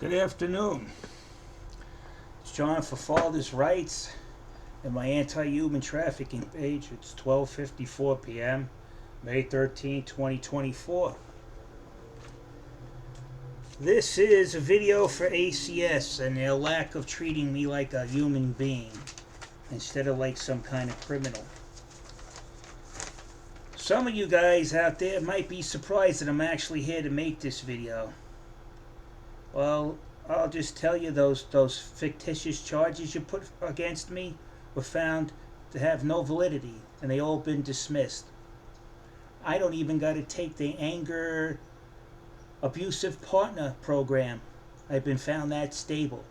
Good afternoon. It's John for Father's Rights and my anti-human trafficking page. It's 12:54 p.m., May 13, 2024. This is a video for ACS and their lack of treating me like a human being instead of like some kind of criminal. Some of you guys out there might be surprised that I'm actually here to make this video. Well, I'll just tell you, those fictitious charges you put against me were found to have no validity, and they all been dismissed. I don't even got to take the anger abusive partner program. I've been found that stable.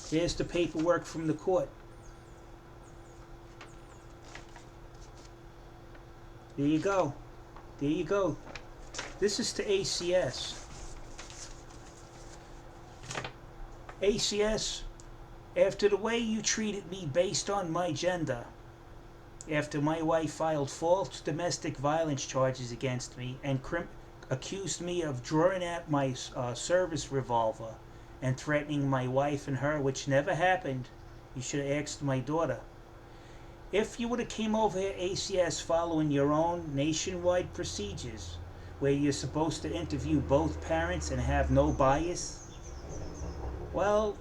Here's the paperwork from the court. There you go. There you go. This is to ACS. ACS, after the way you treated me based on my gender, after my wife filed false domestic violence charges against me and accused me of drawing out my service revolver and threatening my wife and her, which never happened, you should have asked my daughter. If you would have came over here, ACS, following your own nationwide procedures, where you're supposed to interview both parents and have no bias, well,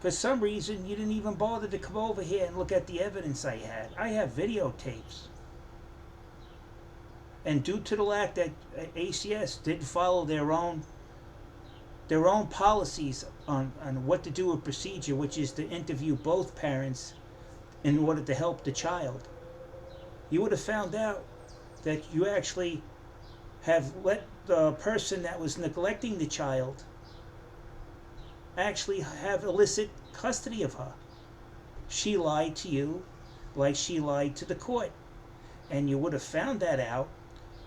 for some reason you didn't even bother to come over here and look at the evidence I had. I have videotapes. And due to the lack that ACS didn't follow their own policies on what to do with procedure, which is to interview both parents in order to help the child, you would have found out that you actually have let the person that was neglecting the child actually have illicit custody of her. She lied to you like she lied to the court. And you would have found that out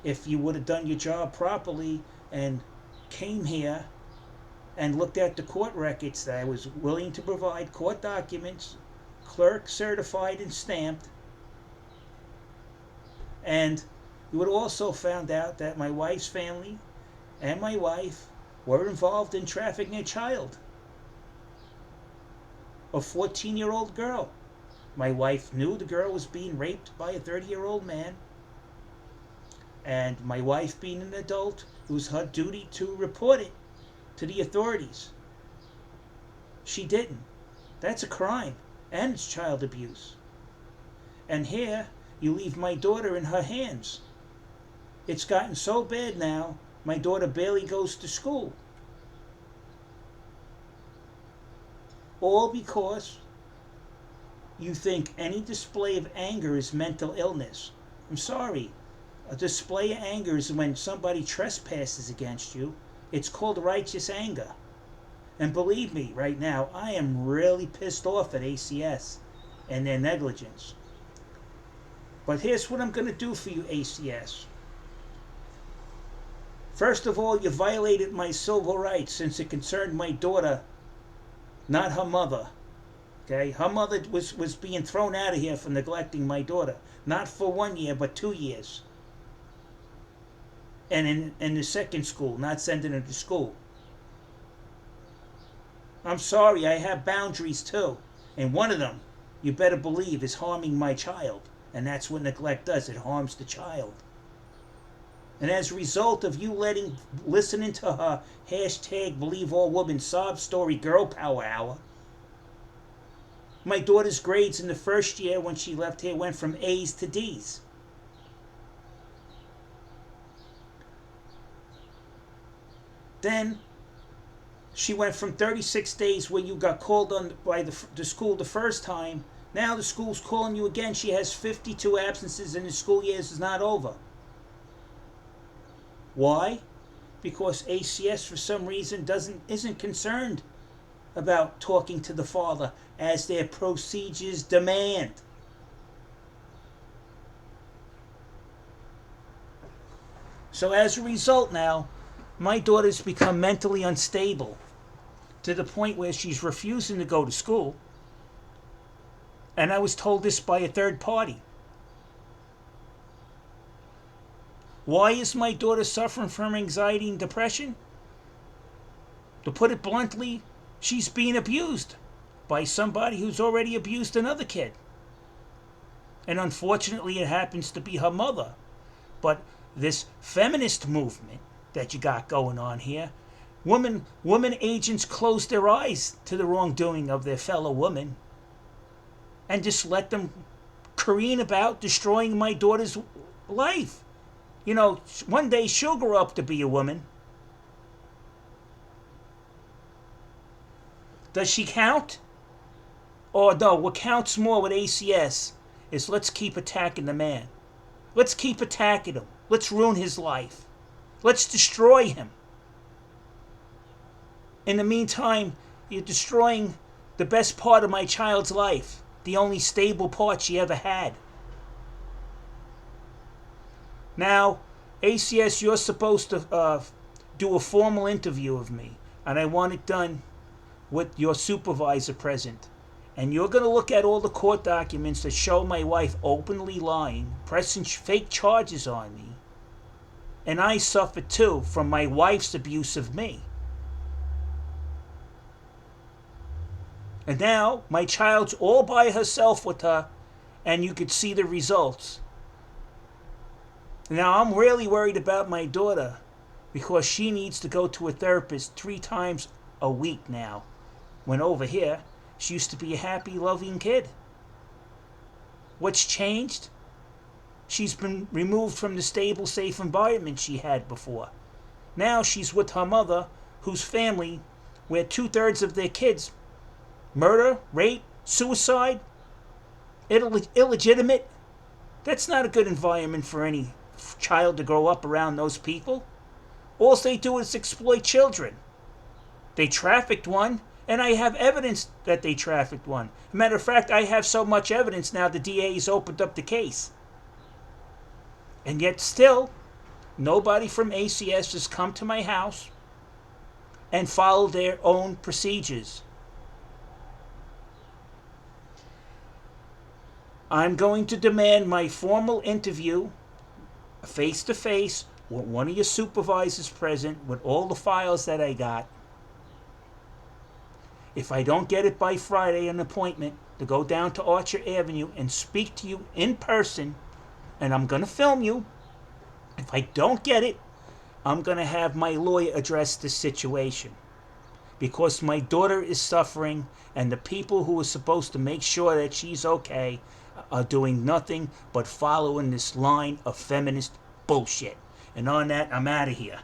if you would have done your job properly and came here and looked at the court records that I was willing to provide, court documents, clerk certified and stamped. And you would have also found out that my wife's family and my wife were involved in trafficking a child, a 14-year-old girl. My wife knew the girl was being raped by a 30-year-old man, and my wife, being an adult, it was her duty to report it to the authorities. She didn't. That's a crime, and it's child abuse. And here you leave my daughter in her hands. It's gotten so bad now, my daughter barely goes to school. All because you think any display of anger is mental illness. I'm sorry. A display of anger is when somebody trespasses against you. It's called righteous anger. And believe me, right now, I am really pissed off at ACS and their negligence. But here's what I'm going to do for you, ACS. First of all, you violated my civil rights since it concerned my daughter, not her mother. Okay? Her mother was being thrown out of here for neglecting my daughter. Not for 1 year, but 2 years. And in the second school, not sending her to school. I'm sorry, I have boundaries too. And one of them, you better believe, is harming my child. And that's what neglect does. It harms the child. And as a result of you listening to her hashtag Believe All Women sob story girl power hour, my daughter's grades in the first year when she left here went from A's to D's. Then she went from 36 days where you got called on by the school the first time. Now the school's calling you again. She has 52 absences and the school year is not over. Why? Because ACS for some reason isn't concerned about talking to the father as their procedures demand. So as a result now, my daughter's become mentally unstable to the point where she's refusing to go to school. And I was told this by a third party. Why is my daughter suffering from anxiety and depression? To put it bluntly, she's being abused by somebody who's already abused another kid. And unfortunately, it happens to be her mother. But this feminist movement that you got going on here, women agents close their eyes to the wrongdoing of their fellow women and just let them careen about destroying my daughter's life. You know, one day she'll grow up to be a woman. Does she count? Or no, what counts more with ACS is let's keep attacking the man. Let's keep attacking him. Let's ruin his life. Let's destroy him. In the meantime, you're destroying the best part of my child's life, the only stable part she ever had. Now, ACS, you're supposed to do a formal interview of me, and I want it done with your supervisor present. And you're going to look at all the court documents that show my wife openly lying, pressing fake charges on me. And I suffered too from my wife's abuse of me. And now my child's all by herself with her, and you could see the results. Now I'm really worried about my daughter because she needs to go to a therapist 3 times a week now. When over here, she used to be a happy, loving kid. What's changed? She's been removed from the stable, safe environment she had before. Now she's with her mother, whose family, where 2/3 of their kids, murder, rape, suicide, illegitimate. That's not a good environment for any child to grow up around those people. All they do is exploit children. They trafficked one, and I have evidence that they trafficked one. Matter of fact, I have so much evidence now the DA's opened up the case. And yet still, nobody from ACS has come to my house and followed their own procedures. I'm going to demand my formal interview, face-to-face, with one of your supervisors present, with all the files that I got. If I don't get it by Friday, an appointment to go down to Orchard Avenue and speak to you in person, and I'm going to film you. If I don't get it, I'm going to have my lawyer address the situation. Because my daughter is suffering, and the people who are supposed to make sure that she's okay are doing nothing but following this line of feminist bullshit. And on that, I'm out of here.